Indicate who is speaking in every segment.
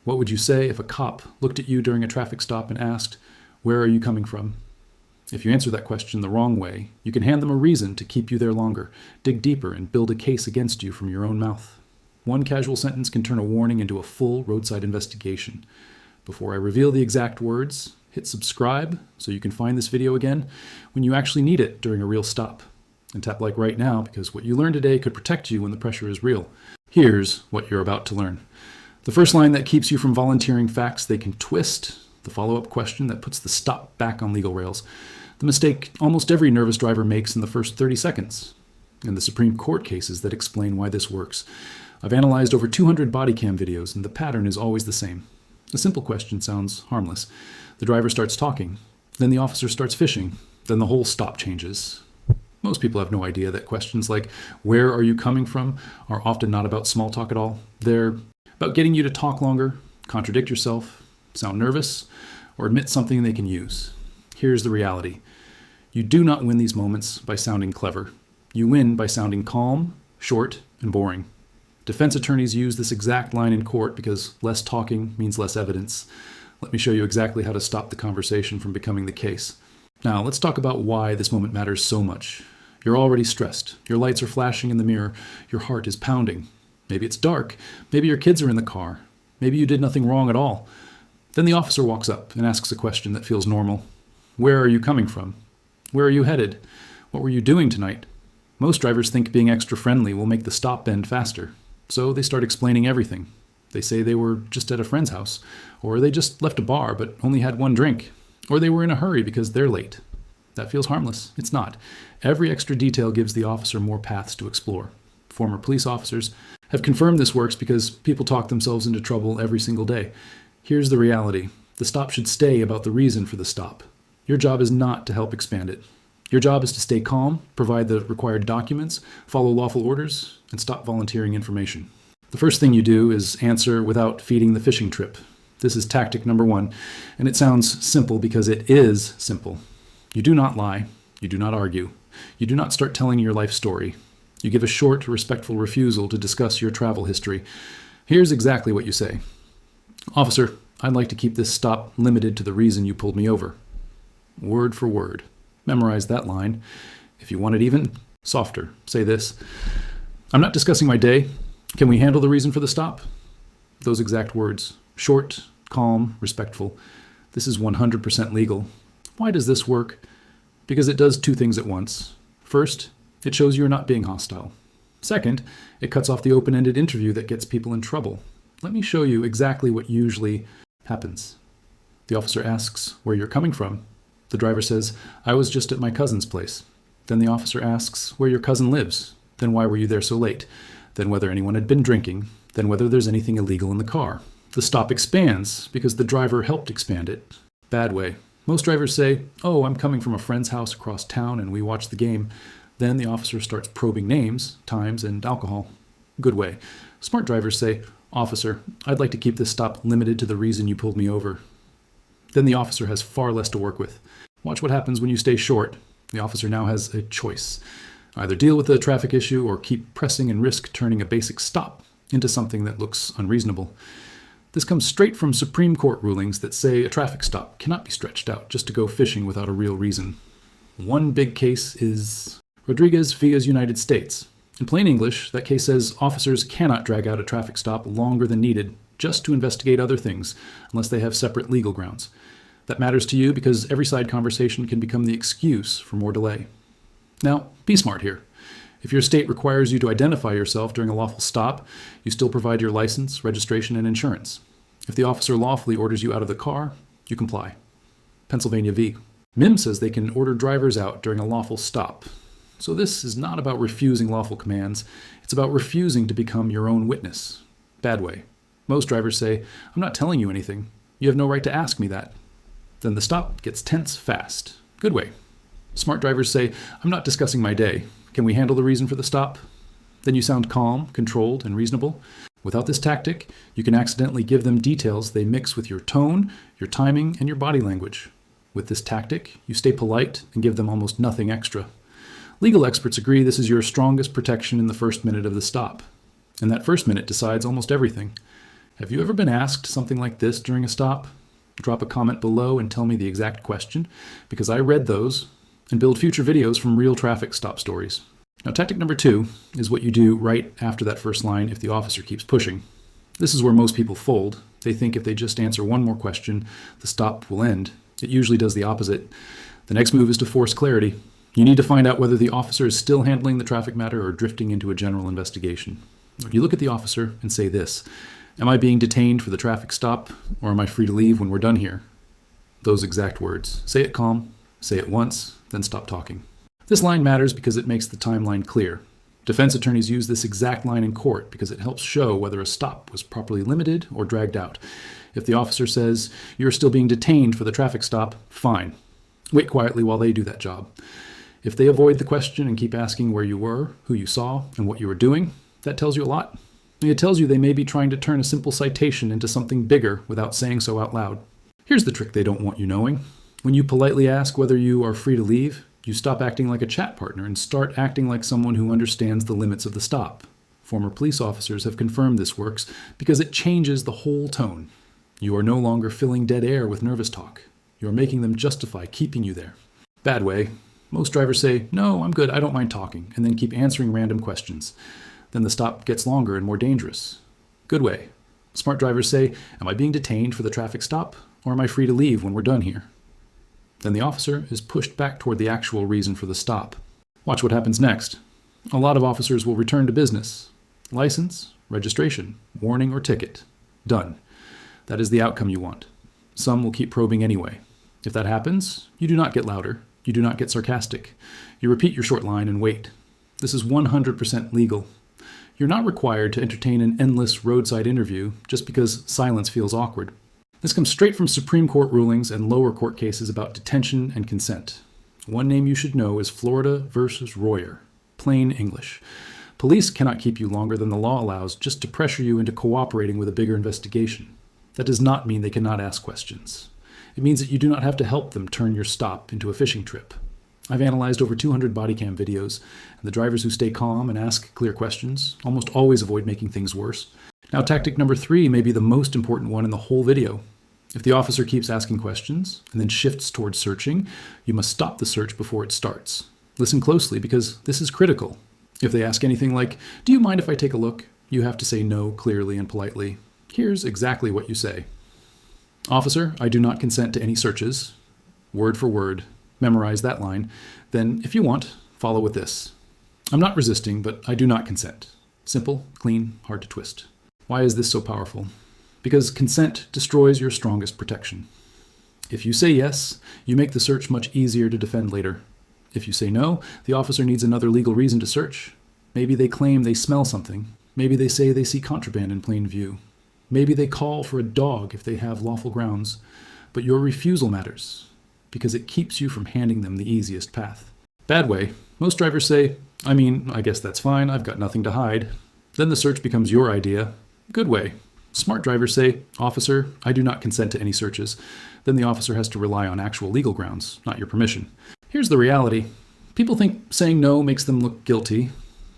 Speaker 1: What would you say if a cop looked at you during a traffic stop and asked, "Where are you coming from?" If you answer that question the wrong way, you can hand them a reason to keep you there longer, dig deeper, and build a case against you from your own mouth. One casual sentence can turn a warning into a full roadside investigation. Before I reveal the exact words, hit subscribe so you can find this video again when you actually need it during a real stop. And tap like right now because what you learned today could protect you when the pressure is real. Here's what you're about to learn. The first line that keeps you from volunteering facts they can twist, the follow-up question that puts the stop back on legal rails, the mistake almost every nervous driver makes in the first 30 seconds, and the Supreme Court cases that explain why this works. I've analyzed over 200 body cam videos, and the pattern is always the same. A simple question sounds harmless. The driver starts talking, then the officer starts fishing, then the whole stop changes. Most people have no idea that questions like, "Where are you coming from?" are often not about small talk at all. They're about getting you to talk longer, contradict yourself, sound nervous, or admit something they can use. Here's the reality. You do not win these moments by sounding clever. You win by sounding calm, short, and boring. Defense attorneys use this exact line in court because less talking means less evidence. Let me show you exactly how to stop the conversation from becoming the case. Now, let's talk about why this moment matters so much. You're already stressed. Your lights are flashing in the mirror. Your heart is pounding. Maybe it's dark. Maybe your kids are in the car. Maybe you did nothing wrong at all. Then the officer walks up and asks a question that feels normal. "Where are you coming from? Where are you headed? What were you doing tonight?" Most drivers think being extra friendly will make the stop end faster. So they start explaining everything. They say they were just at a friend's house, or they just left a bar but only had one drink, or they were in a hurry because they're late. That feels harmless. It's not. Every extra detail gives the officer more paths to explore. Former police officers have confirmed this works because people talk themselves into trouble every single day. Here's the reality. The stop should stay about the reason for the stop. Your job is not to help expand it. Your job is to stay calm, provide the required documents, follow lawful orders, and stop volunteering information. The first thing you do is answer without feeding the fishing trip. This is tactic number one, and it sounds simple because it is simple. You do not lie. You do not argue. You do not start telling your life story. You give a short, respectful refusal to discuss your travel history. Here's exactly what you say. "Officer, I'd like to keep this stop limited to the reason you pulled me over." Word for word. Memorize that line. If you want it even softer, say this. "I'm not discussing my day. Can we handle the reason for the stop?" Those exact words. Short, calm, respectful. This is 100% legal. Why does this work? Because it does two things at once. First, it shows you're not being hostile. Second, it cuts off the open-ended interview that gets people in trouble. Let me show you exactly what usually happens. The officer asks where you're coming from. The driver says, "I was just at my cousin's place." Then the officer asks where your cousin lives. Then why were you there so late? Then whether anyone had been drinking. Then whether there's anything illegal in the car. The stop expands because the driver helped expand it. Bad way. Most drivers say, "Oh, I'm coming from a friend's house across town and we watched the game." Then the officer starts probing names, times, and alcohol. Good way. Smart drivers say, "Officer, I'd like to keep this stop limited to the reason you pulled me over." Then the officer has far less to work with. Watch what happens when you stay short. The officer now has a choice. Either deal with the traffic issue or keep pressing and risk turning a basic stop into something that looks unreasonable. This comes straight from Supreme Court rulings that say a traffic stop cannot be stretched out just to go fishing without a real reason. One big case is Rodriguez v. United States. In plain English, that case says officers cannot drag out a traffic stop longer than needed just to investigate other things unless they have separate legal grounds. That matters to you because every side conversation can become the excuse for more delay. Now, be smart here. If your state requires you to identify yourself during a lawful stop, you still provide your license, registration, and insurance. If the officer lawfully orders you out of the car, you comply. Pennsylvania v. MIM says they can order drivers out during a lawful stop. So this is not about refusing lawful commands. It's about refusing to become your own witness. Bad way. Most drivers say, "I'm not telling you anything. You have no right to ask me that." Then the stop gets tense fast. Good way. Smart drivers say, "I'm not discussing my day. Can we handle the reason for the stop?" Then you sound calm, controlled, and reasonable. Without this tactic, you can accidentally give them details they mix with your tone, your timing, and your body language. With this tactic, you stay polite and give them almost nothing extra. Legal experts agree this is your strongest protection in the first minute of the stop. And that first minute decides almost everything. Have you ever been asked something like this during a stop? Drop a comment below and tell me the exact question, because I read those and build future videos from real traffic stop stories. Now, tactic number 2 is what you do right after that first line if the officer keeps pushing. This is where most people fold. They think if they just answer one more question, the stop will end. It usually does the opposite. The next move is to force clarity. You need to find out whether the officer is still handling the traffic matter or drifting into a general investigation. You look at the officer and say this: "Am I being detained for the traffic stop, or am I free to leave when we're done here?" Those exact words. Say it calm, say it once, then stop talking. This line matters because it makes the timeline clear. Defense attorneys use this exact line in court because it helps show whether a stop was properly limited or dragged out. If the officer says, "You're still being detained for the traffic stop," fine. Wait quietly while they do that job. If they avoid the question and keep asking where you were, who you saw, and what you were doing, that tells you a lot. It tells you they may be trying to turn a simple citation into something bigger without saying so out loud. Here's the trick they don't want you knowing. When you politely ask whether you are free to leave, you stop acting like a chat partner and start acting like someone who understands the limits of the stop. Former police officers have confirmed this works because it changes the whole tone. You are no longer filling dead air with nervous talk. You are making them justify keeping you there. Bad way. Most drivers say, "No, I'm good, I don't mind talking," and then keep answering random questions. Then the stop gets longer and more dangerous. Good way. Smart drivers say, "Am I being detained for the traffic stop, or am I free to leave when we're done here?" Then the officer is pushed back toward the actual reason for the stop. Watch what happens next. A lot of officers will return to business. License, registration, warning or ticket. Done. That is the outcome you want. Some will keep probing anyway. If that happens, you do not get louder. You do not get sarcastic. You repeat your short line and wait. This is 100% legal. You're not required to entertain an endless roadside interview just because silence feels awkward. This comes straight from Supreme Court rulings and lower court cases about detention and consent. One name you should know is Florida versus Royer. Plain English. Police cannot keep you longer than the law allows just to pressure you into cooperating with a bigger investigation. That does not mean they cannot ask questions. It means that you do not have to help them turn your stop into a fishing trip. I've analyzed over 200 body cam videos, and the drivers who stay calm and ask clear questions almost always avoid making things worse. Now, tactic number 3 may be the most important one in the whole video. If the officer keeps asking questions and then shifts towards searching, you must stop the search before it starts. Listen closely because this is critical. If they ask anything like, "Do you mind if I take a look?" you have to say no clearly and politely. Here's exactly what you say. "Officer, I do not consent to any searches." Word for word. Memorize that line. Then, if you want, follow with this. "I'm not resisting, but I do not consent." Simple, clean, hard to twist. Why is this so powerful? Because consent destroys your strongest protection. If you say yes, you make the search much easier to defend later. If you say no, the officer needs another legal reason to search. Maybe they claim they smell something. Maybe they say they see contraband in plain view. Maybe they call for a dog if they have lawful grounds. But your refusal matters, because it keeps you from handing them the easiest path. Bad way. Most drivers say, I guess that's fine, I've got nothing to hide." Then the search becomes your idea. Good way. Smart drivers say, "Officer, I do not consent to any searches." Then the officer has to rely on actual legal grounds, not your permission. Here's the reality. People think saying no makes them look guilty.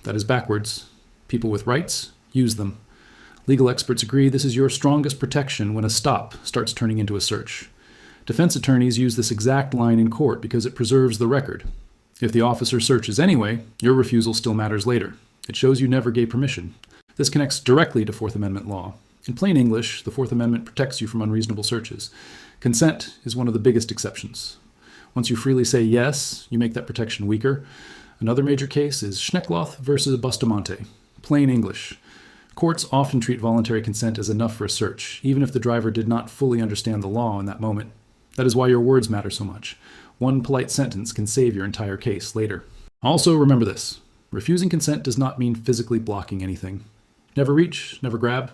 Speaker 1: That is backwards. People with rights use them. Legal experts agree this is your strongest protection when a stop starts turning into a search. Defense attorneys use this exact line in court because it preserves the record. If the officer searches anyway, your refusal still matters later. It shows you never gave permission. This connects directly to Fourth Amendment law. In plain English, the Fourth Amendment protects you from unreasonable searches. Consent is one of the biggest exceptions. Once you freely say yes, you make that protection weaker. Another major case is Schneckloth versus Bustamante. Plain English. Courts often treat voluntary consent as enough for a search, even if the driver did not fully understand the law in that moment. That is why your words matter so much. One polite sentence can save your entire case later. Also, remember this. Refusing consent does not mean physically blocking anything. Never reach, never grab,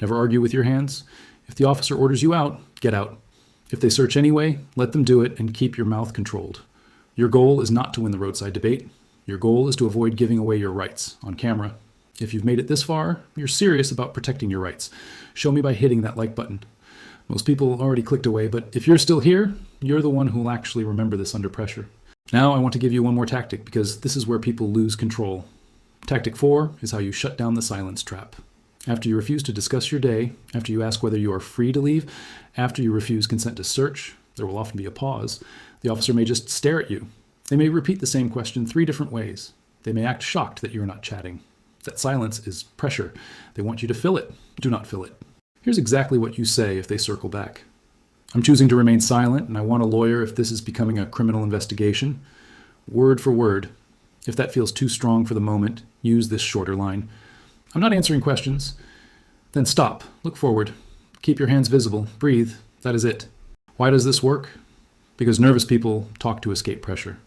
Speaker 1: never argue with your hands. If the officer orders you out, get out. If they search anyway, let them do it and keep your mouth controlled. Your goal is not to win the roadside debate. Your goal is to avoid giving away your rights on camera. If you've made it this far, you're serious about protecting your rights. Show me by hitting that like button. Most people already clicked away, but if you're still here, you're the one who will actually remember this under pressure. Now I want to give you one more tactic because this is where people lose control. Tactic 4 is how you shut down the silence trap. After you refuse to discuss your day, after you ask whether you are free to leave, after you refuse consent to search, there will often be a pause. The officer may just stare at you. They may repeat the same question 3 different ways. They may act shocked that you are not chatting. That silence is pressure. They want you to fill it. Do not fill it. Here's exactly what you say if they circle back. I'm choosing to remain silent, and I want a lawyer if this is becoming a criminal investigation. Word for word. If that feels too strong for the moment, use this shorter line. I'm not answering questions. Then stop. Look forward. Keep your hands visible. Breathe. That is it. Why does this work? Because nervous people talk to escape pressure.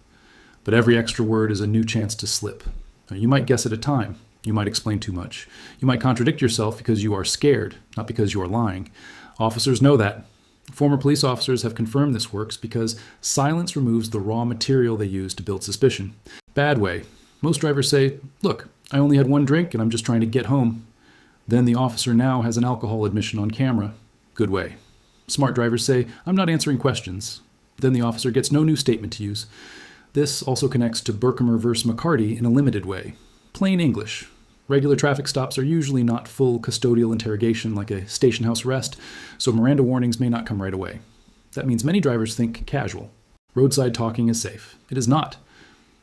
Speaker 1: But every extra word is a new chance to slip. Now, you might guess at a time. You might explain too much. You might contradict yourself because you are scared, not because you are lying. Officers know that. Former police officers have confirmed this works because silence removes the raw material they use to build suspicion. Bad way. Most drivers say, look, I only had 1 drink and I'm just trying to get home. Then the officer now has an alcohol admission on camera. Good way. Smart drivers say, I'm not answering questions. Then the officer gets no new statement to use. This also connects to Berkmer versus McCarty in a limited way. Plain English. Regular traffic stops are usually not full custodial interrogation like a station house arrest, so Miranda warnings may not come right away. That means many drivers think casual. Roadside talking is safe. It is not.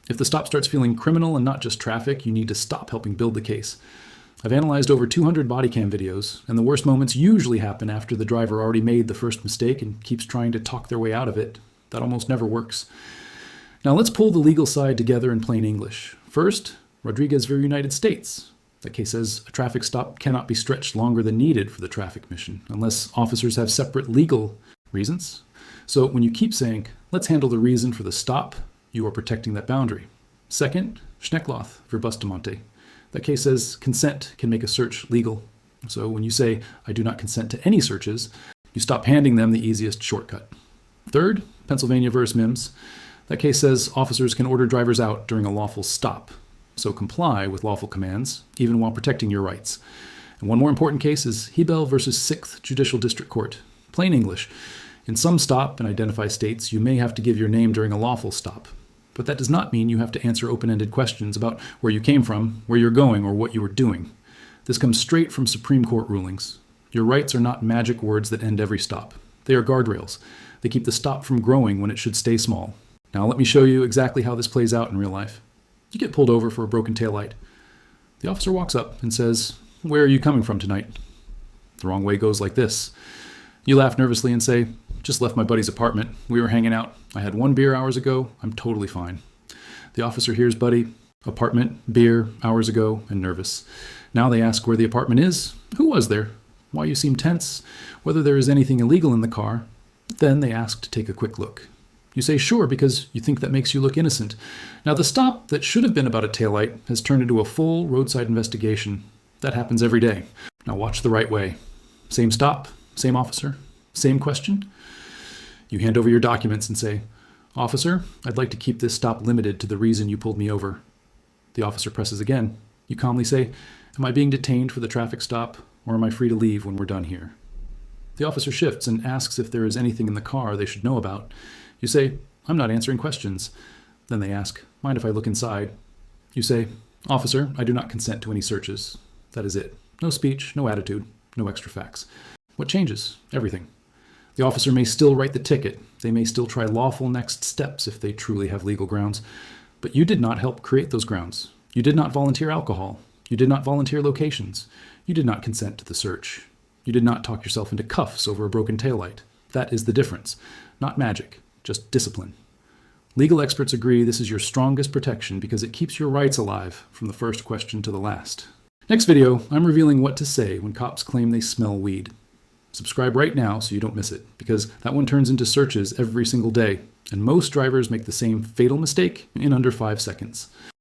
Speaker 1: If the stop starts feeling criminal and not just traffic, you need to stop helping build the case. I've analyzed over 200 body cam videos, and the worst moments usually happen after the driver already made the first mistake and keeps trying to talk their way out of it. That almost never works. Now let's pull the legal side together in plain English. First, Rodriguez v. United States. That case says a traffic stop cannot be stretched longer than needed for the traffic mission, unless officers have separate legal reasons. So when you keep saying, let's handle the reason for the stop, you are protecting that boundary. Second, Schneckloth v. Bustamante. That case says consent can make a search legal. So when you say, I do not consent to any searches, you stop handing them the easiest shortcut. Third, Pennsylvania v. Mims. That case says officers can order drivers out during a lawful stop. So comply with lawful commands, even while protecting your rights. And one more important case is Hebel versus 6th Judicial District Court. Plain English. In some stop and identify states, you may have to give your name during a lawful stop. But that does not mean you have to answer open-ended questions about where you came from, where you're going, or what you were doing. This comes straight from Supreme Court rulings. Your rights are not magic words that end every stop. They are guardrails. They keep the stop from growing when it should stay small. Now let me show you exactly how this plays out in real life. You get pulled over for a broken taillight. The officer walks up and says, where are you coming from tonight? The wrong way goes like this. You laugh nervously and say, just left my buddy's apartment. We were hanging out. I had 1 beer hours ago. I'm totally fine. The officer hears buddy, apartment, beer, hours ago, and nervous. Now they ask where the apartment is, who was there, why you seem tense, whether there is anything illegal in the car. Then they ask to take a quick look. You say sure because you think that makes you look innocent. Now the stop that should have been about a taillight has turned into a full roadside investigation. That happens every day. Now watch the right way. Same stop, same officer, same question. You hand over your documents and say, Officer, I'd like to keep this stop limited to the reason you pulled me over. The officer presses again. You calmly say, am I being detained for the traffic stop, or am I free to leave when we're done here? The officer shifts and asks if there is anything in the car they should know about. You say, I'm not answering questions. Then they ask, mind if I look inside? You say, Officer, I do not consent to any searches. That is it. No speech, no attitude, no extra facts. What changes? Everything. The officer may still write the ticket. They may still try lawful next steps if they truly have legal grounds. But you did not help create those grounds. You did not volunteer alcohol. You did not volunteer locations. You did not consent to the search. You did not talk yourself into cuffs over a broken taillight. That is the difference. Not magic, just discipline. Legal experts agree this is your strongest protection because it keeps your rights alive from the first question to the last. Next video, I'm revealing what to say when cops claim they smell weed. Subscribe right now so you don't miss it, because that one turns into searches every single day, and most drivers make the same fatal mistake in under 5 seconds.